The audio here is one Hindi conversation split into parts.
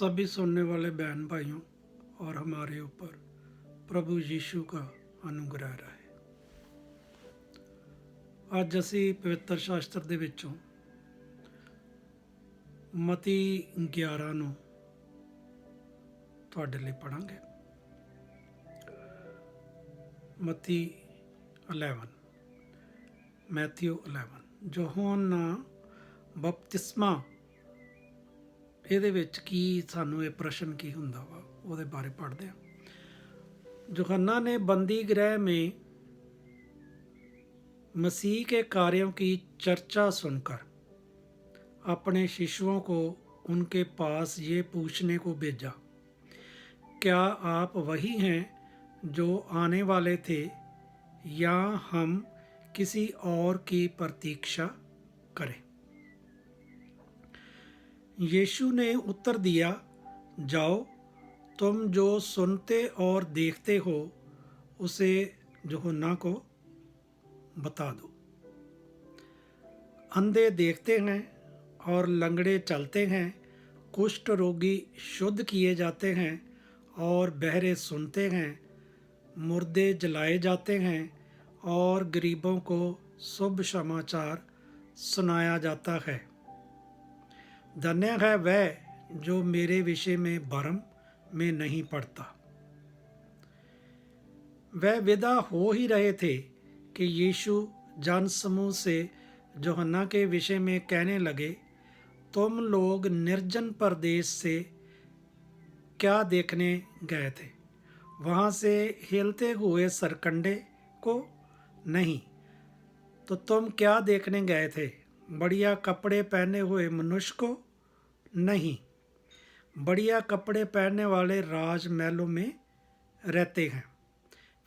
सभी सुनने वाले बहन भाइयों और हमारे ऊपर प्रभु यीशु का अनुग्रह रहे। ਅੱਜ ਅਸੀਂ ਪਵਿੱਤਰ ਸ਼ਾਸਤਰ ਦੇ ਵਿੱਚੋਂ ਮਤੀ 11 ਨੂੰ ਤੁਹਾਡੇ ਲਈ ਪੜਾਂਗੇ। ਮਤੀ 11 ਮੈਥਿਊ 11 ਯਹੋਨਾ ਬਪਤਿਸਮਾ, ਇਹਦੇ ਵਿੱਚ ਕੀ ਸਾਨੂੰ ਇਹ ਪ੍ਰਸ਼ਨ ਕੀ ਹੁੰਦਾ ਵਾ ਉਹਦੇ ਬਾਰੇ पढ़ते हैं। यूहन्ना ने बंदी गृह में मसीह के कार्यों की चर्चा सुनकर अपने शिष्यों को उनके पास ये पूछने को भेजा, क्या आप वही हैं जो आने वाले थे या हम किसी और की प्रतीक्षा करें? यीशु ने उत्तर दिया, जाओ, तुम जो सुनते और देखते हो उसे यूहन्ना को बता दो। अंधे देखते हैं और लंगड़े चलते हैं, कुष्ठ रोगी शुद्ध किए जाते हैं और बहरे सुनते हैं, मुर्दे जलाए जाते हैं और गरीबों को शुभ समाचार सुनाया जाता है। धन्य है वह जो मेरे विषय में भरम में नहीं पड़ता। वह विदा हो ही रहे थे कि यीशु जन समूह से यूहन्ना के विषय में कहने लगे, तुम लोग निर्जन प्रदेश से क्या देखने गए थे? वहाँ से हिलते हुए सरकंडे को? नहीं, तो तुम क्या देखने गए थे? बढ़िया कपड़े पहने हुए मनुष्य को? नहीं, बढ़िया कपड़े पहनने वाले राजमहलों में रहते हैं।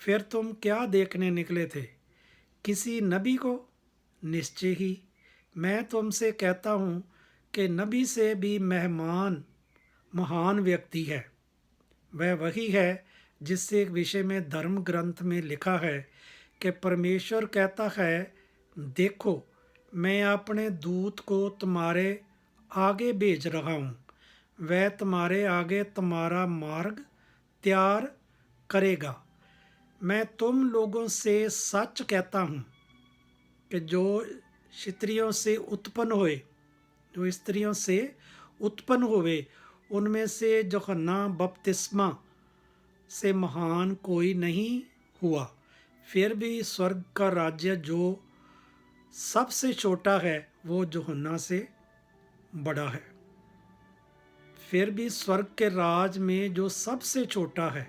फिर तुम क्या देखने निकले थे? किसी नबी को? निश्चय ही मैं तुमसे कहता हूँ कि नबी से भी महान व्यक्ति है। वह वही है जिससे विषय में धर्म ग्रंथ में लिखा है कि परमेश्वर कहता है, देखो, मैं अपने दूत को तुम्हारे आगे भेज रहा हूँ, वह तुम्हारे आगे तुम्हारा मार्ग तैयार करेगा। मैं तुम लोगों से सच कहता हूँ कि जो स्त्रियों से उत्पन्न हुए उनमें से यूहन्ना बपतिस्मा से महान कोई नहीं हुआ। फिर भी स्वर्ग का राज्य जो सबसे छोटा है वो यूहन्ना से बड़ा है। फिर भी स्वर्ग के राज में जो सबसे छोटा है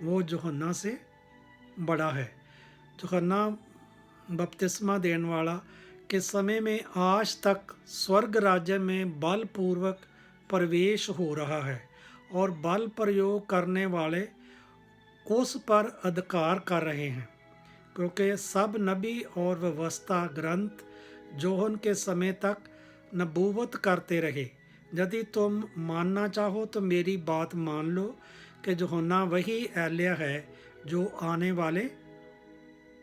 वो यूहन्ना से बड़ा है। यूहन्ना बपतिस्मा देने वाला के समय में आज तक स्वर्ग राज्य में बलपूर्वक प्रवेश हो रहा है और बल प्रयोग करने वाले उस पर अधिकार कर रहे हैं, क्योंकि सब नबी और व्यवस्था ग्रंथ जोहन के समय तक नबूवत करते रहे। यदि तुम मानना चाहो तो मेरी बात मान लो कि यूहन्ना वही एलिया है जो आने वाले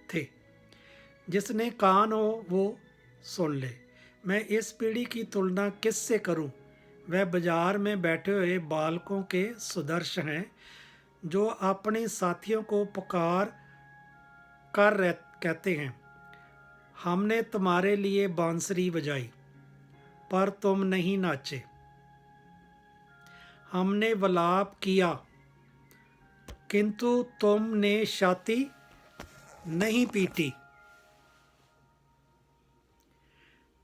थे। जिसने कान हो वो सुन ले। मैं इस पीढ़ी की तुलना किससे करूं? वह बाजार में बैठे हुए बालकों के सदृश हैं जो अपने साथियों को पुकार कर कहते हैं, हमने तुम्हारे लिए बांसुरी बजाई पर तुम नहीं नाचे, हमने विलाप किया किंतु तुमने छाती नहीं पीटी।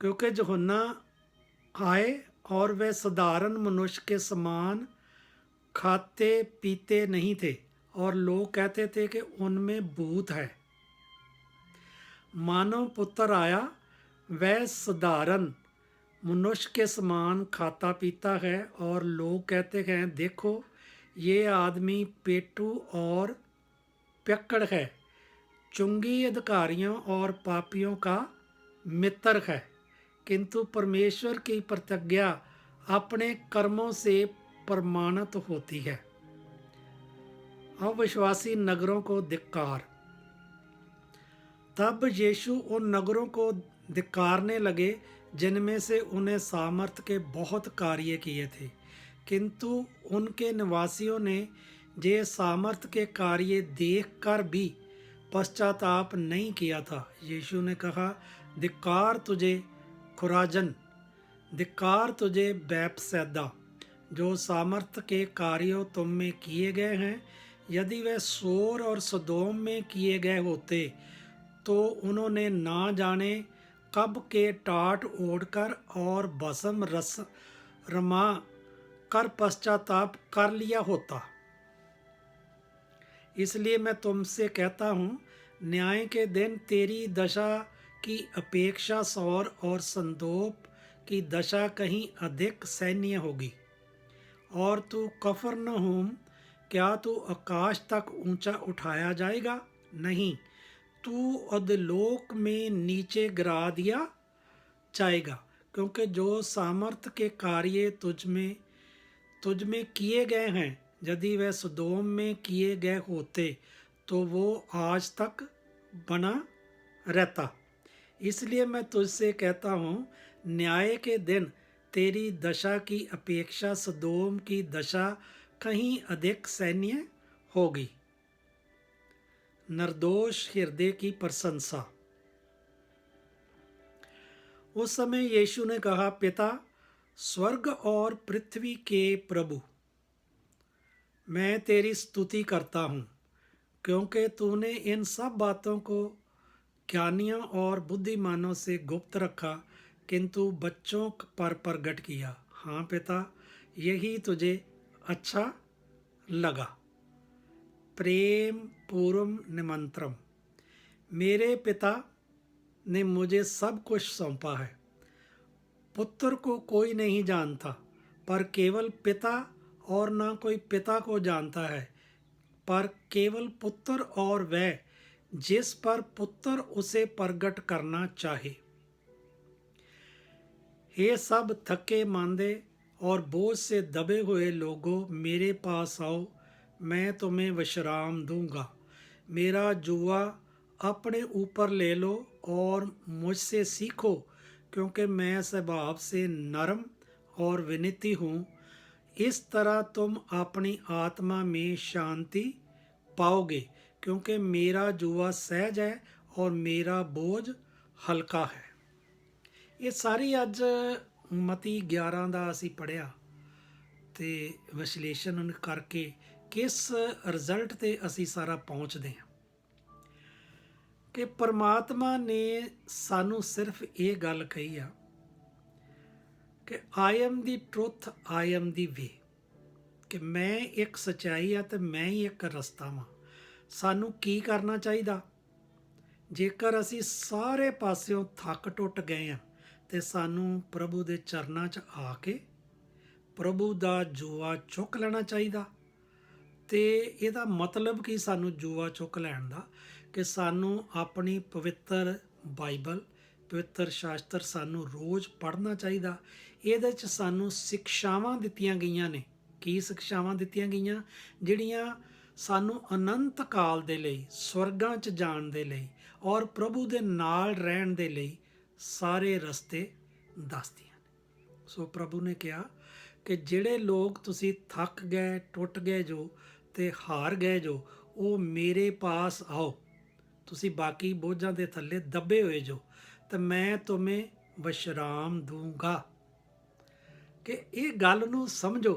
क्योंकि यूहन्ना आए और वे साधारण मनुष्य के समान खाते पीते नहीं थे और लोग कहते थे कि उनमें भूत है। मानव पुत्र आया, वह साधारण मनुष्य के समान खाता पीता है और लोग कहते हैं, देखो, ये आदमी पेटू और पियक्कड़ है, चुंगी अधिकारियों और पापियों का मित्र है। किंतु परमेश्वर की प्रतिज्ञा अपने कर्मों से प्रमाणित होती है। अविश्वासी नगरों को धिक्कार। तब यीशु उन नगरों को धिक्कारने लगे जिनमें से उन्हें सामर्थ के बहुत कार्य किए थे, किंतु उनके निवासियों ने जे सामर्थ के कार्य देखकर भी पश्चाताप नहीं किया था। यीशु ने कहा, धिक्कार तुझे खुराजन, धिक्कार तुझे बैतसैदा, जो सामर्थ के कार्यों तुम में किए गए हैं, यदि वे सोर और सदोम में किए गए होते तो उन्होंने ना जाने कब के टाट ओढ़कर और भस्म रस रमा कर पश्चाताप कर लिया होता। इसलिए मैं तुमसे कहता हूँ, न्याय के दिन तेरी दशा की अपेक्षा सौर और संदोप की दशा कहीं अधिक सैन्य होगी। और तू कफरनहूम, क्या तू आकाश तक ऊंचा उठाया जाएगा? नहीं, तू अधोलोक में नीचे गिरा दिया जाएगा। क्योंकि जो सामर्थ के कार्य तुझ में किए गए हैं, यदि वह सदोम में किए गए होते तो वो आज तक बना रहता। इसलिए मैं तुझसे कहता हूँ, न्याय के दिन तेरी दशा की अपेक्षा सदोम की दशा कहीं अधिक सैन्य होगी। निर्दोष हृदय की प्रशंसा। उस समय यीशु ने कहा, पिता, स्वर्ग और पृथ्वी के प्रभु, मैं तेरी स्तुति करता हूँ, क्योंकि तूने इन सब बातों को ज्ञानियों और बुद्धिमानों से गुप्त रखा, किंतु बच्चों पर प्रगट किया। हाँ पिता, यही तुझे अच्छा लगा। प्रेम पूर्व निमंत्रण। मेरे पिता ने मुझे सब कुछ सौंपा है। पुत्र को कोई नहीं जानता, पर केवल पिता, और ना कोई पिता को जानता है, पर केवल पुत्र और वह जिस पर पुत्र उसे प्रगट करना चाहे। हे सब थके मांदे और बोझ से दबे हुए लोगों, मेरे पास आओ, मैं तुम्हें विश्राम दूंगा। मेरा जुआ अपने ऊपर ले लो और मुझसे सीखो, क्योंकि मैं स्वभाव से नरम और विनती हूँ। इस तरह तुम अपनी आत्मा में शांति पाओगे, क्योंकि मेरा जुआ सहज है और मेरा बोझ हल्का है। ਇਹ ਸਾਰੀ ਅੱਜ ਮਤੀ 11 ਦਾ ਅਸੀਂ ਪੜ੍ਹਿਆ ਤੇ ਵਿਸ਼ਲੇਸ਼ਣ ਕਰਕੇ ਕਿਸ ਰਿਜ਼ਲਟ ਤੇ ਅਸੀਂ ਸਾਰਾ ਪਹੁੰਚਦੇ ਹਾਂ ਕਿ ਪਰਮਾਤਮਾ ਨੇ ਸਾਨੂੰ ਸਿਰਫ ਇਹ ਗੱਲ ਕਹੀ ਆ ਕਿ I am the truth, I am ਦੀ ਵੇ, ਕਿ ਮੈਂ ਇੱਕ ਸੱਚਾਈ ਆ ਤੇ ਮੈਂ ਹੀ ਇੱਕ ਰਸਤਾ ਵਾਂ। ਸਾਨੂੰ ਕੀ ਕਰਨਾ ਚਾਹੀਦਾ? ਜੇਕਰ ਅਸੀਂ ਸਾਰੇ ਪਾਸਿਓਂ ਥੱਕ ਟੁੱਟ ਗਏ ਹਾਂ ਤੇ ਸਾਨੂੰ ਪ੍ਰਭੂ ਦੇ ਚਰਨਾਂ 'ਚ ਆ ਕੇ ਪ੍ਰਭੂ ਦਾ ਜੂਆ ਚੁੱਕ ਲੈਣਾ ਚਾਹੀਦਾ। ਤੇ ਇਹਦਾ ਮਤਲਬ ਕੀ ਸਾਨੂੰ ਜੂਆ ਚੁੱਕ ਲੈਣ ਦਾ? ਕਿ ਸਾਨੂੰ ਆਪਣੀ ਪਵਿੱਤਰ ਬਾਈਬਲ, ਪਵਿੱਤਰ ਸ਼ਾਸਤਰ ਸਾਨੂੰ ਰੋਜ਼ ਪੜ੍ਹਨਾ ਚਾਹੀਦਾ। ਇਹਦੇ 'ਚ ਸਾਨੂੰ ਸਿੱਖਿਆਵਾਂ ਦਿੱਤੀਆਂ ਗਈਆਂ ਨੇ। ਕੀ ਸਿੱਖਿਆਵਾਂ ਦਿੱਤੀਆਂ ਗਈਆਂ? ਜਿਹੜੀਆਂ ਸਾਨੂੰ ਅਨੰਤ ਕਾਲ ਦੇ ਲਈ, ਸਵਰਗਾਂ 'ਚ ਜਾਣ ਦੇ ਲਈ ਔਰ ਪ੍ਰਭੂ ਦੇ ਨਾਲ ਰਹਿਣ ਦੇ ਲਈ ਸਾਰੇ ਰਸਤੇ ਦੱਸਦੀਆਂ ਨੇ। ਸੋ ਪ੍ਰਭੂ ਨੇ ਕਿਹਾ ਕਿ ਜਿਹੜੇ ਲੋਕ ਤੁਸੀਂ ਥੱਕ ਗਏ, ਟੁੱਟ ਗਏ ਜੋ ਤੇ ਹਾਰ ਗਏ ਜੋ, ਉਹ ਮੇਰੇ ਪਾਸ ਆਓ। ਤੁਸੀਂ ਬਾਕੀ ਬੋਝਾਂ ਦੇ ਥੱਲੇ ਦੱਬੇ ਹੋਏ ਜੋ, ਤੇ ਮੈਂ ਤੁਮੇ ਵਿਸ਼ਰਾਮ ਦੂੰਗਾ। ਕਿ ਇਹ ਗੱਲ ਨੂੰ ਸਮਝੋ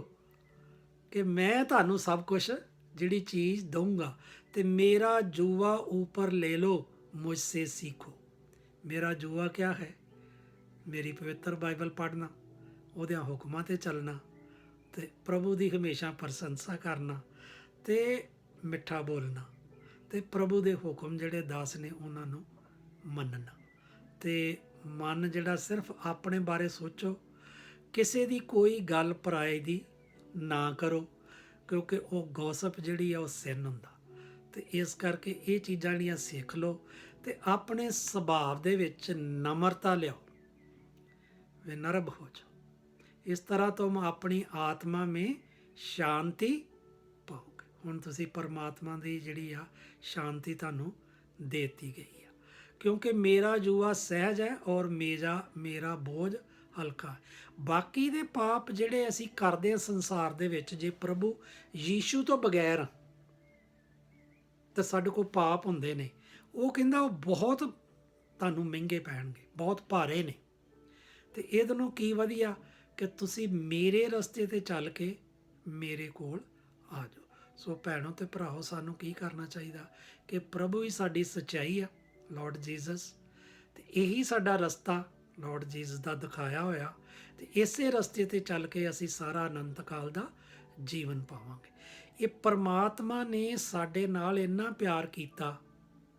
ਕਿ ਮੈਂ ਤੁਹਾਨੂੰ ਸਭ ਕੁਝ ਜਿਹੜੀ ਚੀਜ਼ ਦਊਂਗਾ, ਤੇ ਮੇਰਾ ਜੂਆ ऊपर ले लो, मुझसे सीखो। ਮੇਰਾ ਜੂਆ ਕਿਆ ਹੈ? ਮੇਰੀ ਪਵਿੱਤਰ ਬਾਈਬਲ ਪੜ੍ਹਨਾ, ਉਹਦਿਆਂ ਹੁਕਮਾਂ 'ਤੇ ਚੱਲਣਾ, ਅਤੇ ਪ੍ਰਭੂ ਦੀ ਹਮੇਸ਼ਾ ਪ੍ਰਸ਼ੰਸਾ ਕਰਨਾ, ਅਤੇ ਮਿੱਠਾ ਬੋਲਣਾ, ਅਤੇ ਪ੍ਰਭੂ ਦੇ ਹੁਕਮ ਜਿਹੜੇ 10 ਨੇ ਉਹਨਾਂ ਨੂੰ ਮੰਨਣਾ। ਅਤੇ ਮਨ ਜਿਹੜਾ ਸਿਰਫ ਆਪਣੇ ਬਾਰੇ ਸੋਚੋ, ਕਿਸੇ ਦੀ ਕੋਈ ਗੱਲ ਪਰਾਏ ਦੀ ਨਾ ਕਰੋ, ਕਿਉਂਕਿ ਉਹ ਗੌਸਪ ਜਿਹੜੀ ਆ ਉਹ ਸਿਨ ਹੁੰਦਾ। ਅਤੇ ਇਸ ਕਰਕੇ ਇਹ ਚੀਜ਼ਾਂ ਜਿਹੜੀਆਂ ਸਿੱਖ ਲਓ ਅਤੇ ਆਪਣੇ ਸੁਭਾਅ ਦੇ ਵਿੱਚ ਨਮਰਤਾ ਲਿਆਓ, ਵਿਨਰਭ ਹੋ ਜਾਓ। ਇਸ ਤਰ੍ਹਾਂ ਤੁਮ ਆਪਣੀ ਆਤਮਾ ਮੇ ਸ਼ਾਂਤੀ ਪਾਓਗੇ। ਹੁਣ ਤੁਸੀਂ ਪਰਮਾਤਮਾ ਦੀ ਜਿਹੜੀ ਆ ਸ਼ਾਂਤੀ ਤੁਹਾਨੂੰ ਦੇ ਦਿੱਤੀ ਗਈ ਆ, ਕਿਉਂਕਿ ਮੇਰਾ ਜੂਆ ਸਹਿਜ ਹੈ ਔਰ ਮੇਰਾ ਬੋਝ ਹਲਕਾ। ਬਾਕੀ ਦੇ ਪਾਪ ਜਿਹੜੇ ਅਸੀਂ ਕਰਦੇ ਹਾਂ ਸੰਸਾਰ ਦੇ ਵਿੱਚ, ਜੇ ਪ੍ਰਭੂ ਯੀਸ਼ੂ ਤੋਂ ਬਗੈਰ ਤਾਂ ਸਾਡੇ ਕੋਲ ਪਾਪ ਹੁੰਦੇ ਨੇ, ਉਹ ਕਹਿੰਦਾ ਉਹ ਬਹੁਤ ਤੁਹਾਨੂੰ ਮਹਿੰਗੇ ਪੈਣਗੇ, ਬਹੁਤ ਭਾਰੇ ਨੇ। ਤੇ ਇਹਦੇ ਨੂੰ ਕੀ ਵਧੀਆ ਕਿ ਤੁਸੀਂ ਮੇਰੇ ਰਸਤੇ ਤੇ ਚੱਲ ਕੇ ਮੇਰੇ ਕੋਲ ਆ ਜਾਓ। ਸੋ ਭੈਣੋ ਤੇ ਭਰਾਓ, ਸਾਨੂੰ ਕੀ ਕਰਨਾ ਚਾਹੀਦਾ ਕਿ ਪ੍ਰਭੂ ਹੀ ਸਾਡੀ ਸੱਚਾਈ ਆ, ਲਾਰਡ ਜੀਸਸ, ਤੇ ਇਹੀ ਸਾਡਾ ਰਸਤਾ ਲਾਰਡ ਜੀਸਸ ਦਾ ਦਿਖਾਇਆ ਹੋਇਆ, ਤੇ ਇਸੇ ਰਸਤੇ ਤੇ ਚੱਲ ਕੇ ਅਸੀਂ ਸਾਰਾ ਅਨੰਤ ਕਾਲ ਦਾ ਜੀਵਨ ਪਾਵਾਂਗੇ। ਇਹ ਪਰਮਾਤਮਾ ਨੇ ਸਾਡੇ ਨਾਲ ਇੰਨਾ ਪਿਆਰ ਕੀਤਾ,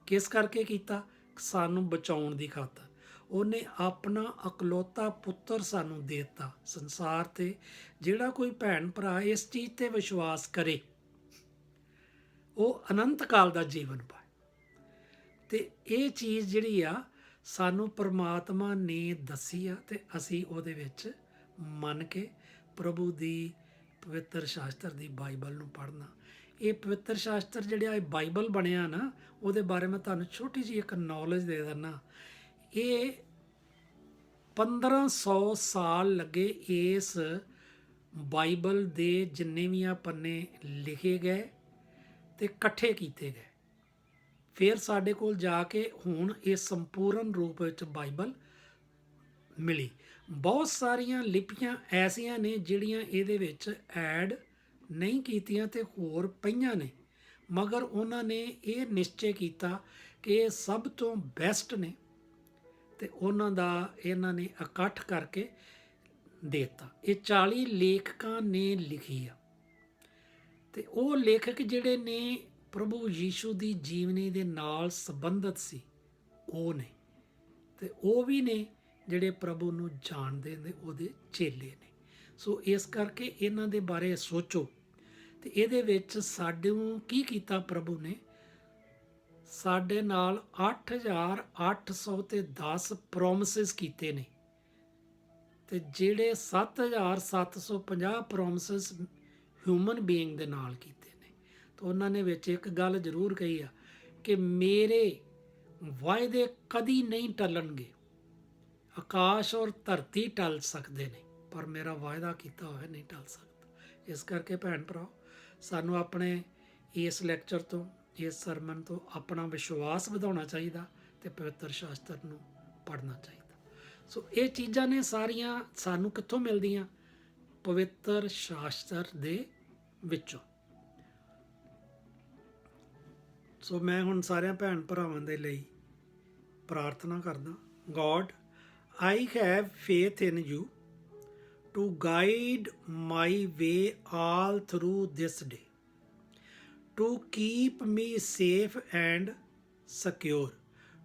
ਕਿਸ ਕਰਕੇ ਕੀਤਾ? ਸਾਨੂੰ ਬਚਾਉਣ ਦੀ ਖਾਤਰ। ਉਹਨੇ ਆਪਣਾ ਇਕਲੌਤਾ ਪੁੱਤਰ ਸਾਨੂੰ ਦੇ ਦਿੱਤਾ ਸੰਸਾਰ ਤੇ। ਜਿਹੜਾ ਕੋਈ ਭੈਣ ਭਰਾ ਇਸ ਚੀਜ਼ ਤੇ ਵਿਸ਼ਵਾਸ ਕਰੇ, ਉਹ ਅਨੰਤ ਕਾਲ ਦਾ ਜੀਵਨ ਪਾਏ। ਤੇ ਇਹ ਚੀਜ਼ ਜਿਹੜੀ ਆ ਸਾਨੂੰ ਪਰਮਾਤਮਾ ਨੇ ਦੱਸੀ ਆ, ਤੇ ਅਸੀਂ ਉਹਦੇ ਵਿੱਚ ਮੰਨ ਕੇ ਪ੍ਰਭੂ ਦੀ ਪਵਿੱਤਰ ਸ਼ਾਸਤਰ ਦੀ ਬਾਈਬਲ ਨੂੰ ਪੜ੍ਹਨਾ। ਇਹ ਪਵਿੱਤਰ ਸ਼ਾਸਤਰ ਜਿਹੜਾ ਇਹ ਬਾਈਬਲ ਬਣਿਆ ਨਾ, ਉਹਦੇ ਬਾਰੇ ਮੈਂ ਤੁਹਾਨੂੰ ਛੋਟੀ ਜਿਹੀ ਇੱਕ ਨੌਲੇਜ ਦੇ ਦਿੰਦਾ। ਇਹ 1500 ਸਾਲ ਲੱਗੇ ਇਸ ਬਾਈਬਲ ਦੇ ਜਿੰਨੇ ਵੀ ਆ ਪੰਨੇ ਲਿਖੇ ਗਏ ਤੇ ਇਕੱਠੇ ਕੀਤੇ ਗਏ। ਫਿਰ ਸਾਡੇ ਕੋਲ ਜਾ ਕੇ ਹੁਣ ਇਹ ਸੰਪੂਰਨ ਰੂਪ ਵਿੱਚ ਬਾਈਬਲ ਮਿਲੀ। ਬਹੁਤ ਸਾਰੀਆਂ ਲਿਪੀਆਂ ਐਸੀਆਂ ਨੇ ਜਿਹੜੀਆਂ ਇਹਦੇ ਵਿੱਚ ਐਡ ਨਹੀਂ ਕੀਤੀਆਂ ਤੇ ਹੋਰ ਪਈਆਂ ਨੇ, ਮਗਰ ਉਹਨਾਂ ਨੇ ਇਹ ਨਿਸ਼ਚੈ ਕੀਤਾ ਕਿ ਇਹ ਸਭ ਤੋਂ ਬੈਸਟ ਨੇ, ਤੇ ਉਹਨਾਂ ਦਾ ਇਹਨਾਂ ਨੇ ਇਕੱਠ ਕਰਕੇ ਦੇਤਾ। ਇਹ 40 ਲੇਖਕਾਂ ਨੇ ਲਿਖੀ ਆ, ਤੇ ਉਹ ਲੇਖਕ ਜਿਹੜੇ ਨੇ ਪ੍ਰਭੂ ਯੀਸ਼ੂ ਦੀ ਜੀਵਨੀ ਦੇ ਨਾਲ ਸੰਬੰਧਿਤ ਸੀ, ਉਹ ਨੇ, ਤੇ ਉਹ ਵੀ ਨੇ ਜਿਹੜੇ ਪ੍ਰਭੂ ਨੂੰ ਜਾਣਦੇ ਨੇ, ਉਹਦੇ ਚੇਲੇ ਨੇ। ਸੋ ਇਸ ਕਰਕੇ ਇਹਨਾਂ ਦੇ ਬਾਰੇ ਸੋਚੋ। ਤੇ ਇਹਦੇ ਵਿੱਚ ਸਾਨੂੰ ਕੀ ਕੀਤਾ ਪ੍ਰਭੂ ਨੇ? ਸਾਡੇ ਨਾਲ 8810 ਪ੍ਰੋਮਿਸਿਸ ਕੀਤੇ ਨੇ, ਤੇ ਜਿਹੜੇ 7750 ਪ੍ਰੋਮਿਸਿਸ ਹਿਊਮਨ ਬੀਇੰਗ ਦੇ ਨਾਲ ਕੀਤੇ ਨੇ। ਤਾਂ ਉਹਨਾਂ ਨੇ ਵਿੱਚ ਇੱਕ ਗੱਲ ਜ਼ਰੂਰ ਕਹੀ ਆ ਕਿ ਮੇਰੇ ਵਾਅਦੇ ਕਦੀ ਨਹੀਂ ਟਲਣਗੇ। ਆਕਾਸ਼ ਔਰ ਧਰਤੀ ਟਲ ਸਕਦੇ ਨੇ, ਪਰ ਮੇਰਾ ਵਾਅਦਾ ਕੀਤਾ ਹੋਇਆ ਨਹੀਂ ਟਲ ਸਕਦਾ। ਇਸ ਕਰਕੇ ਭੈਣ ਭਰਾ, ਸਾਨੂੰ ਆਪਣੇ ਇਸ ਲੈਕਚਰ ਤੋਂ, ਇਸ ਸਰਮਨ ਤੋਂ ਆਪਣਾ ਵਿਸ਼ਵਾਸ ਵਧਾਉਣਾ ਚਾਹੀਦਾ ਤੇ ਪਵਿੱਤਰ ਸ਼ਾਸਤਰ ਨੂੰ ਪੜ੍ਹਨਾ ਚਾਹੀਦਾ। ਸੋ ਇਹ ਚੀਜ਼ਾਂ ਨੇ ਸਾਰੀਆਂ ਸਾਨੂੰ ਕਿੱਥੋਂ ਮਿਲਦੀਆਂ? ਪਵਿੱਤਰ ਸ਼ਾਸਤਰ ਦੇ ਵਿੱਚੋਂ। ਸੋ ਮੈਂ ਹੁਣ ਸਾਰਿਆਂ ਭੈਣ ਭਰਾਵਾਂ ਦੇ ਲਈ ਪ੍ਰਾਰਥਨਾ ਕਰਦਾ। God, I have faith in you to guide my way all through this day, to keep me safe and secure,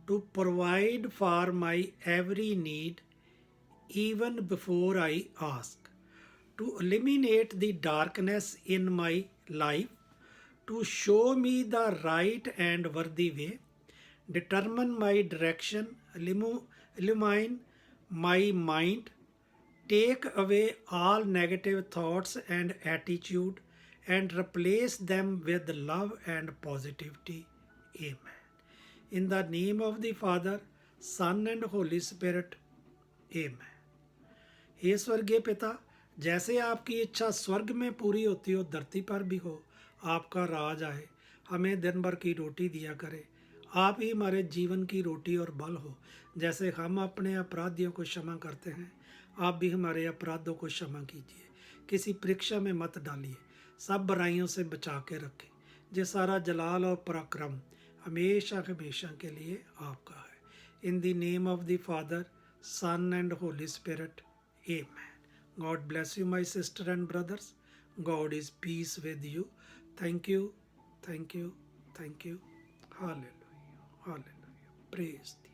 to provide for my every need even before I ask, to eliminate the darkness in my life, to show me the right and worthy way, determine my direction, illumine my mind, take away all negative thoughts and attitude, and replace them with love and positivity. Amen. In the name of the Father, Son and Holy Spirit. Amen. हे स्वर्गीय पिता, जैसे आपकी इच्छा स्वर्ग में पूरी होती हो, धरती पर भी हो। आपका राज आए, हमें दिन भर की रोटी दिया करे। आप ही हमारे जीवन की रोटी और बल हो। जैसे हम अपने अपराधियों को क्षमा करते हैं, आप भी हमारे अपराधों को क्षमा कीजिए। किसी परीक्षा में मत डालिए, सब बुराइयों से बचा के रखें। ये सारा जलाल और पराक्रम हमेशा हमेशा के लिए आपका है। In the name of the father, son and holy spirit. Amen. God bless you, my sister and brothers. God is peace with you. Thank you, thank you, thank you. Hallelujah, hallelujah. Praise thee.